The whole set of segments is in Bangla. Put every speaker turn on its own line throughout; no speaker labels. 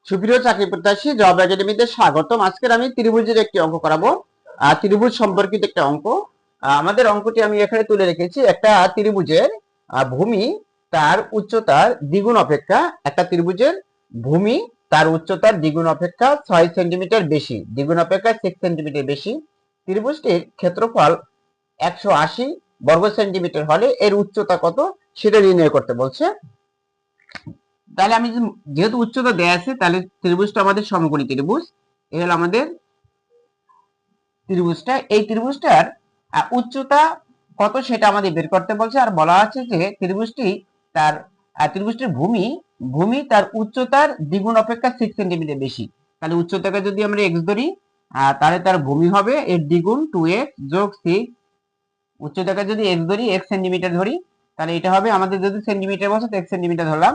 সুপ্রিয় চাকরি প্রত্যাশী জব একাডেমিতে স্বাগতম। আজকের আমি ত্রিভুজের একটি অঙ্ক করাবো। ত্রিভুজ সম্পর্কিত একটা অঙ্ক। আমাদের অঙ্কটি আমি এখানে তুলে রেখেছি। একটা ত্রিভুজের ভূমি তার উচ্চতার দ্বিগুণ অপেক্ষা, একটা ত্রিভুজের ভূমি তার উচ্চতার দ্বিগুণ অপেক্ষা 6 সেন্টিমিটার বেশি, দ্বিগুণ অপেক্ষা 6 সেন্টিমিটার বেশি। ত্রিভুজটির ক্ষেত্রফল 180 বর্গ সেন্টিমিটার হলে এর উচ্চতা কত সেটা নির্ণয় করতে বলছে। তাহলে আমি যেহেতু উচ্চতা দেয়া আছে, তাহলে ত্রিভুজটা আমাদের সমকোণী ত্রিভুজ। এই হলো আমাদের ত্রিভুজটা। এই ত্রিভুজটার উচ্চতা কত সেটা আমাদের বের করতে বলছে। আর বলা আছে যে ত্রিভুজটির ভূমি তার উচ্চতার দ্বিগুণ অপেক্ষা 6 সেন্টিমিটার বেশি। তাহলে উচ্চতাকে যদি আমরা x ধরি, তাহলে তার ভূমি হবে এর দ্বিগুণ 2x যোগ 6। উচ্চতাকে যদি x ধরি, x সেন্টিমিটার ধরি, তাহলে এটা হবে আমাদের, যদি সেন্টিমিটার বসে তো x সেন্টিমিটার ধরলাম,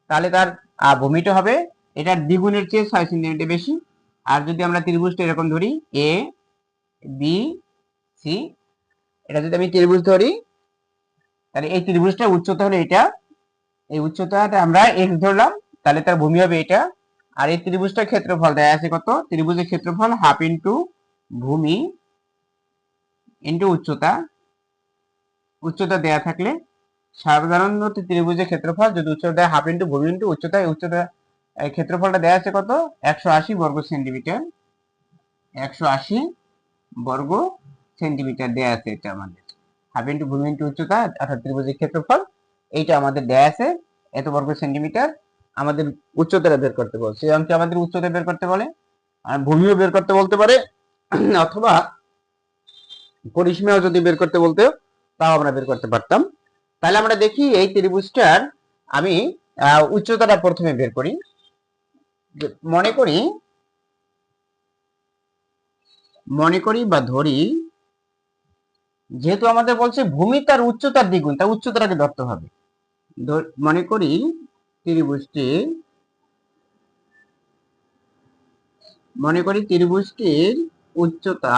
তাহলে তার ভূমিটা হবে এটার দ্বিগুণের চেয়ে 6 সেন্টিমিটার বেশি। আর যদি আমরা ত্রিভুজটা এরকম ধরি এ বি সি, এটা যদি আমি ত্রিভুজ ধরি, তাহলে এই ত্রিভুজটার উচ্চতা হলো এটা, এই উচ্চতাটা আমরা x ধরলাম, তাহলে তার ভূমি হবে এটা। আর এই ত্রিভুজটার ক্ষেত্রফল দেয়া আছে কত, ত্রিভুজের ক্ষেত্রফল হাফ ইন্টু ভূমি ইন্টু উচ্চতা। উচ্চতা দেয়া থাকলে সাধারণত ত্রিভুজের ক্ষেত্রফল যদি উচ্চতা দেয় হাফ ইন্টু ভূমি ইন্টু উচ্চতা, উচ্চতা ক্ষেত্রফলটা দেয়া আছে কত 180 বর্গ সেন্টিমিটার, 180 বর্গ সেন্টিমিটার দেয়া আছে। এটা আমাদের হাফ ইন্টু ভূমি ইন্টু উচ্চতা অর্থাৎ ত্রিভুজের ক্ষেত্রফল, এইটা আমাদের দেয়া আছে এত বর্গ সেন্টিমিটার। আমাদের উচ্চতাটা বের করতে বলছে। এই অঙ্কে আমাদের উচ্চতা বের করতে বলে, আর ভূমিও বের করতে বলতে পারে, অথবা পরিসীমাও যদি বের করতে বলতে তাও আমরা বের করতে পারতাম। তাহলে আমরা দেখি এই ত্রিভুজটার আমি উচ্চতাটা প্রথমে বের করি। মনে করি বা ধরি, যেহেতু আমাদের বলছে ভূমি তার উচ্চতার দ্বিগুণ, তার উচ্চতাটাকে ধরতে হবে। মনে করি ত্রিভুজটির উচ্চতা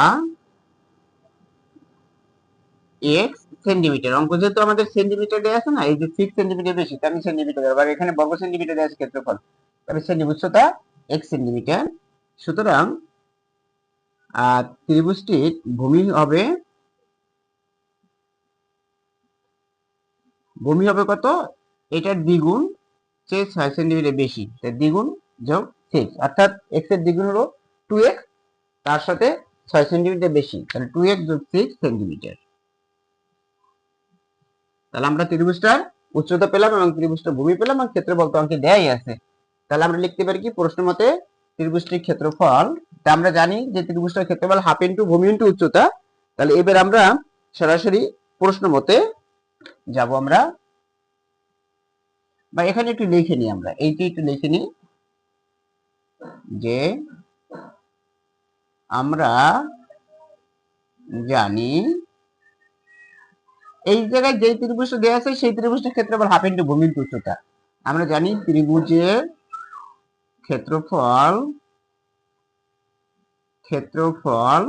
x সেন্টিমিটার। অঙ্ক যেহেতু আমাদের সেন্টিমিটার দেয়া আছে না, এই যে 6 সেন্টিমিটার বেশি, আমি সেন্টিমিটার, আর এখানে বর্গ সেন্টিমিটার দেয়া আছে ক্ষেত্রফল, তবে উচ্চতা x সেন্টিমিটার। সুতরাং ত্রিভুজটির ভূমি হবে কত, এটার দ্বিগুণ চেয়ে 6 সেন্টিমিটার বেশি, দ্বিগুণ যোগ 6, অর্থাৎ x এর দ্বিগুণ হলো 2x, তার সাথে 6 সেন্টিমিটার বেশি, তাহলে 2x যোগ 6 সেন্টিমিটার। তাহলে আমরা ত্রিভুজটার উচ্চতা পেলাম এবং ত্রিভুজটার ভূমি পেলাম এবং ক্ষেত্রফল তো অঙ্কে দেয়াই আছে। তাহলে আমরা লিখতে পারি কি, প্রশ্ন মতে ত্রিভুজটির ক্ষেত্রফল, তা আমরা জানি যে ত্রিভুজটার ক্ষেত্রফল হাফ ইন্টু ভূমি ইন্টু উচ্চতা। তাহলে এবার আমরা সরাসরি প্রশ্ন মতে যাব আমরা, বা এখানে একটু লিখে নিই, আমরা এইটি একটু লিখে নিই যে আমরা জানি এই জায়গায় যে ত্রিভুজটা দেওয়া আছে সেই ত্রিভুজটার ক্ষেত্রফল হাফ ইন্টু ভূমি ইন্টু উচ্চতা। আমরা জানি ত্রিভুজের ক্ষেত্রফল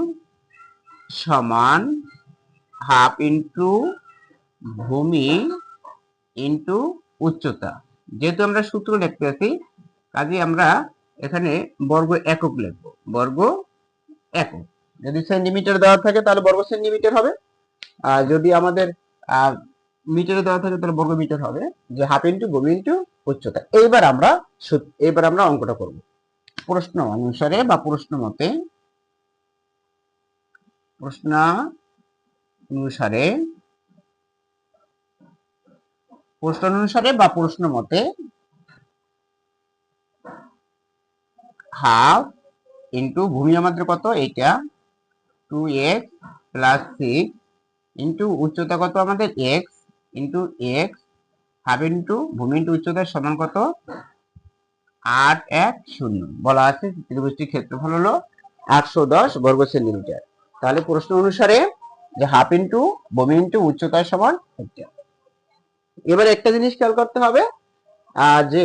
সমান হাফ ইন্টু ভূমি ইন্টু উচ্চতা। যেহেতু আমরা সূত্র লিখতে আছি, কাজে আমরা এখানে বর্গ একক লিখব, বর্গ একক। যদি সেন্টিমিটার দেওয়া থাকে তাহলে বর্গ সেন্টিমিটার হবে, আর যদি আমাদের মিটারে দেওয়া থাকে তাহলে বর্গ মিটার হবে, যে হাফ ইন্টু ভূমি ইন্টু উচ্চতা। এইবার আমরা অঙ্কটা করব প্রশ্ন অনুসারে বা প্রশ্ন মতে হাফ ইন্টু ভূমি আমাদের কত, এইটা 2x প্লাস 6 ইন্টু উচ্চতা কত আমাদের x into x, half into ভূমি ইন্টু উচ্চতার সমান কত 810। বলা আছে ত্রিভুজটির ক্ষেত্রফল হলো 810 বর্গ সেন্টিমিটার। তাহলে প্রশ্ন অনুসারে যে হাফ ইন্টু ভূমি ইন্টু উচ্চতার সমান এটা। এবার একটা জিনিস খেয়াল করতে হবে, যে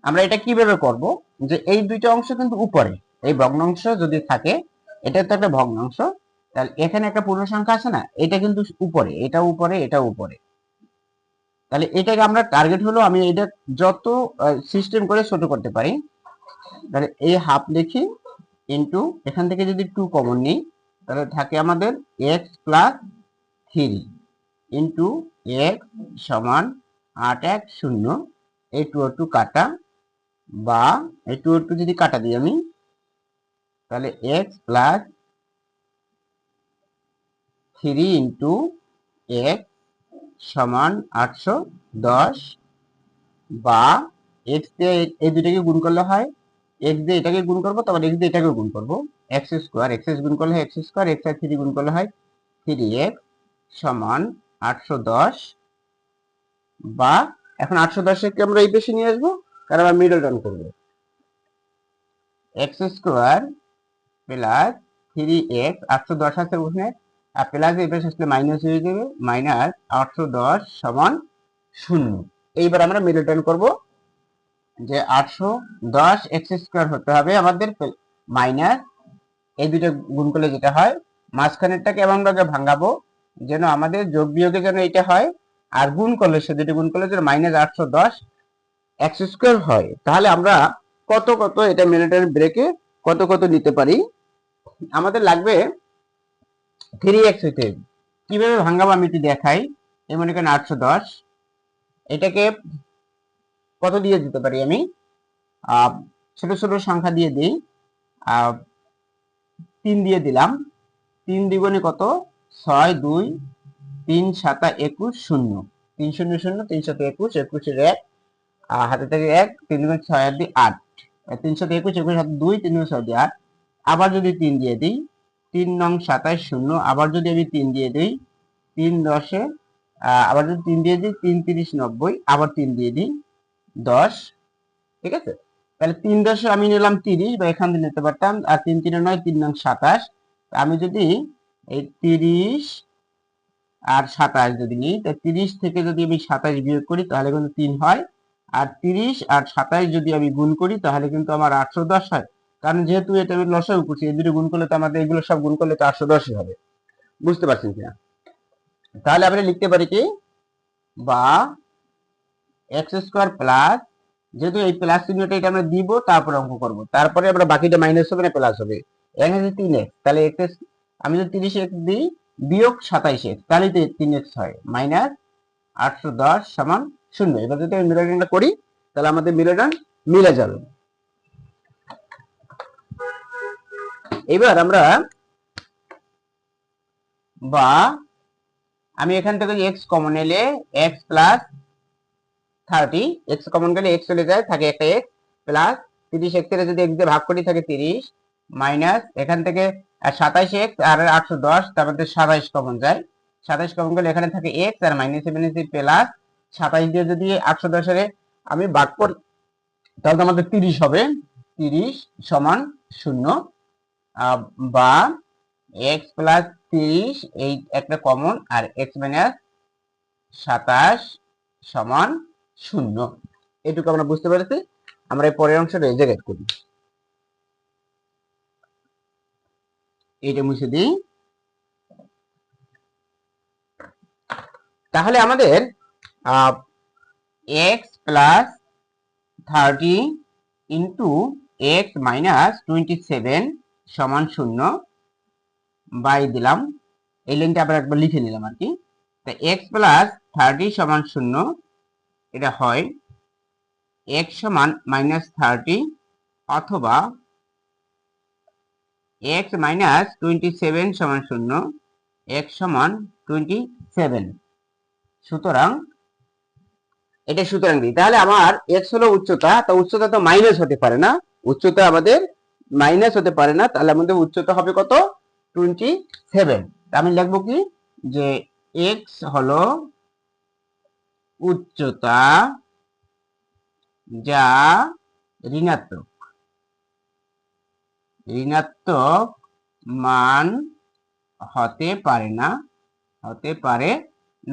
আমরা এটা কিভাবে করব, যে এই দুইটা অংশ কিন্তু উপরে, এই ভগ্নাংশ যদি থাকে, এটা তো একটা ভগ্নাংশ, তাহলে এখানে একটা পূর্ণ সংখ্যা আছে না, এটা কিন্তু উপরে, এটা উপরে, এটা উপরে। তাহলে এটাকে আমরা টার্গেট হলো আমি এটা যত সিস্টেম করে ছোট করতে পারি। তাহলে এই হাফ লিখি ইন্টু এখান থেকে যদি 2 কমন নিই তাহলে থাকে আমাদের x প্লাস 3 ইন্টু এক্স সমান 810 এই 2 আর 2 কাটা বা এই 2 আর 2 যদি কাটা দিই আমি তাহলে x প্লাস 3 ইন্টু এক্স সমান 810 বা x দিয়ে এই দুটাকে গুণ করলে হয় x দিয়ে এটাকে গুণ করবো তারপর x দিয়ে এটাকে গুণ করবো x স্কোয়ার x গুণ করলে হয় x স্কোয়ার x আর 3 গুণ করলে হয় 3x সমান 810 বা এখন 810 কে আমরা এই পাশে নিয়ে আসবো কারণ আমরা মিডল টার্ম করবো x স্কোয়ার প্লাস 3x 810 আছে ওখানে আর প্লাস এই পাশে আসলে মাইনাস হয়ে যাবে মাইনাস 810 সমান 0 এইবার আমরা মিডল টার্ম করবো যে 810 x স্কোয়ার হতে হবে আমাদের মাইনাস এই দুটো গুণ করলে যেটা হয় মাঝখানেরটাকে এমন ভাবে ভাঙাবো যেন আমাদের যোগ বিয়োগে যেন এটা হয় আর গুণ করলে সে দুটো গুণ করলে যেন মাইনাস 810 x স্কোয়ার হয় তাহলে আমরা কত কত এটা মিলিটারি ব্রেকে কত কত নিতে পারি আমাদের লাগবে 3x হইতে কিভাবে ভাঙাবো আমি একটু দেখাই এমন এখানে 810 এটাকে কত দিয়ে দিতে পারি আমি ছোট ছোট সংখ্যা দিয়ে দিই 3 দিয়ে দিলাম 3 দ্বিগুণে কত 6 2 3 7 21 0 3 0 0 321 21 এর 1 হাতে থেকে 1 3 দুগুণ 6 আর 2 8 321 21 হাতে 2 3 দুগুণ 6 দিয়ে 8 আবার যদি 3 দিয়ে দিই 3 নং 27 0 আবার যদি আমি 3 দিয়ে দিই 3 10 আবার যদি 3 দিয়ে দিই 3 30 90 আবার 3 দিয়ে দিই 10 ঠিক আছে তাহলে 3 10 আমি নিলাম 30 বা এখান থেকে নিতে পারতাম আর 3 3 9 3 নং 27 আমি যদি এই 30 আর 27 যদি নিই তাহলে 30 থেকে যদি আমি 27 বিয়োগ করি তাহলে কিন্তু 3 হয় আর 30 আর 27 যদি আমি গুণ করি তাহলে কিন্তু আমার 810 হয় কারণ যেহেতু এটা আমি লসাগু করছি এই দুটো গুণ করলে তো আমাদের এগুলো সব গুণ করলে তো 810 হবে বুঝতে পারছেন কিনা তাহলে আমরা লিখতে পারি কি বা x স্কয়ার প্লাস যেহেতু এই প্লাস চিহ্নটা এটা আমরা দিব তারপরে অঙ্ক করব তারপরে আমরা বাকিটা মাইনাস হবে না প্লাস হবে এখানে যে 3x তাহলে x আমি যদি 30x দিই বিয়োগ 27x তাহলে 3x হয় মাইনাস 810 সমান 0 এবার যদি আমি মিলানটা করি তাহলে আমাদের মিলান মিলে যাবে এবার আমরা বা আমি এখান থেকে x কমন এলে x প্লাস 30 x কমন গেলে x চলে যায় থাকে একটা x প্লাস 30x এর যদি x দিয়ে ভাগ করি থাকে 30 মাইনাস এখান থেকে 27x আর 810 তার মধ্যে 27 কমন যায় 27 কমন গেলে এখানে থাকে x আর মাইনাস মাইনাস প্লাস 27 দিয়ে যদি 810 এর আমি ভাগ করি তাহলে আমাদের 30 হবে 30 সমান 0 বা x প্লাস 30 এই একটা কমন আর x মাইনাস 27 সমান 0 এটুকু আমরা বুঝতে পেরেছি আমরা এই পরের অংশটা এই জায়গায় করি এইটা মুছে দিই তাহলে আমাদের x plus 30 into x minus 27 সমান 0 বাই দিলাম এই লাইনটা আবার একবার লিখে নিলাম আর কি তাই x প্লাস 30 সমান 0 এটা হয় x সমান মাইনাস 30 অথবা x মাইনাস 27 সমান 0 x সমান 27 সুতরাং এটা সুতরাং দিই তাহলে আমার x হলো উচ্চতা তা উচ্চতা তো মাইনাস হতে পারে না উচ্চতা আমাদের মাইনাস হতে পারে না তাহলে আমাদের উচ্চতা হবে কত 27 আমি লিখবো কি যে x হলো উচ্চতা যা ঋণাত্মক মান হতে পারে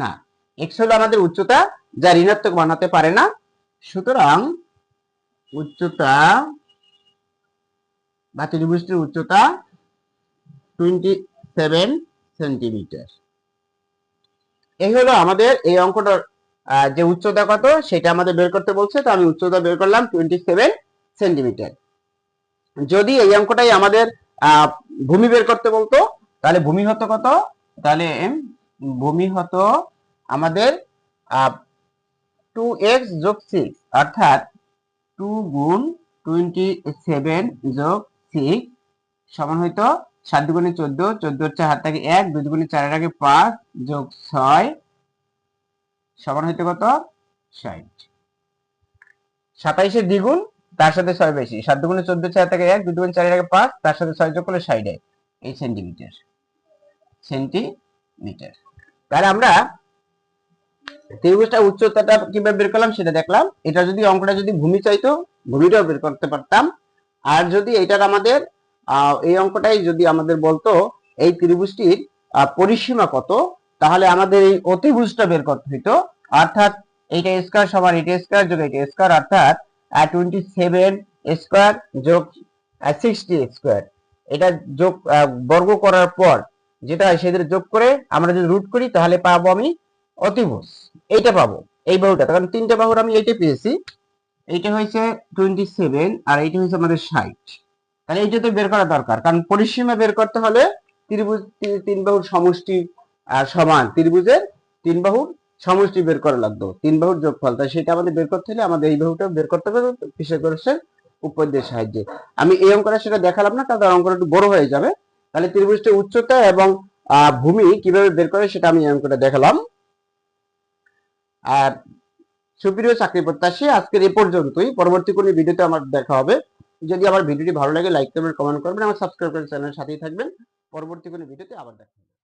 না x হলো আমাদের উচ্চতা যা ঋণাত্মক মান হতে পারে না সুতরাং উচ্চতা বা ত্রিভুজটির উচ্চতা 27 সেন্টিমিটার এই হলো আমাদের এই অঙ্কটার যে উচ্চতা কত সেটা আমাদের বের করতে বলছে তো আমি উচ্চতা বের করলাম 27 সেন্টিমিটার যদি এই অঙ্কটাই আমাদের ভূমি বের করতে বলতো, তাহলে ভূমি হতো কত, তাহলে ভূমি হতো আমাদের 2x যোগ 6, অর্থাৎ 2 গুণ 27 যোগ 6 সমান হইতো 7 দুগুণে 14, 14 4 হাত থেকে 1, 2 দুগুণে 4 এর আগে 5 যোগ 6 সমান হইতো কত, 60। 27 এর দ্বিগুণ, তার সাথে 6 বেশি, 7 দুগুণে 14, 4 থেকে 1, 2 দুগুণে 4 এর আগে 5, তার সাথে 6 যোগ করলে 60 হয়। এই সেন্টিমিটার, সেন্টিমিটার। তাহলে আমরা ত্রিভুজটা উচ্চতাটা কিভাবে বের করলাম সেটা দেখলাম। এটা যদি অঙ্কটা যদি ভূমি চাইতো, ভূমিটাও বের করতে পারতাম। আর যদি এটার আমাদের এই অঙ্কটাই যদি আমাদের বলতো এই ত্রিভুজটির পরিসীমা কত, তাহলে আমাদের এই অতিভুজটা বের করতে হইতো। অর্থাৎ এইটা স্কয়ার সমান এটা স্কয়ার যোগ এটা স্কয়ার, অর্থাৎ 27 স্কয়ার যোগ 60 স্কয়ার। এটা যোগ বর্গ করার পর যেটা হয় সেটা যোগ করে আমরা যদি রুট করি তাহলে পাবো আমি অতিভুজ। এইটা পাবো, এই বাহুটা, কারণ তিনটা বাহুর আমি এইটা পেয়েছি। এইটা হয়েছে 27 আর এইটা হয়েছে আমাদের 60। তাহলে এইটা তো বের করা দরকার, কারণ পরিসীমা বের করতে হলে ত্রিভুজ তিন বাহুর সমষ্টি সমান, ত্রিভুজের তিন বাহুর সমষ্টি বের করা লাগতো, তিন বাহুর যোগফল। তাই সেটা আমাদের বের করতে হলে আমাদের এই বাহুটা বের করতে হবে কিসের কোষের উপপাদ্যের সাহায্যে। আমি এই অঙ্কটা সেটা দেখালাম না, কারণ অঙ্কটা একটু বড় হয়ে যাবে। তাহলে ত্রিভুজটির উচ্চতা এবং ভূমি কিভাবে বের করে সেটা আমি এই অঙ্কটা দেখালাম। আর সুপ্রিয় চাকরি প্রত্যাশী, আজকের এই পর্যন্তই। পরবর্তী কোনো ভিডিওতে আমার দেখা হবে। যদি আমার ভিডিওটি ভালো লাগে লাইক করবেন, কমেন্ট করবেন, আমার সাবস্ক্রাইব করে চ্যানেলের সাথেই থাকবেন। পরবর্তী কোনো ভিডিওতে আবার দেখা হবে।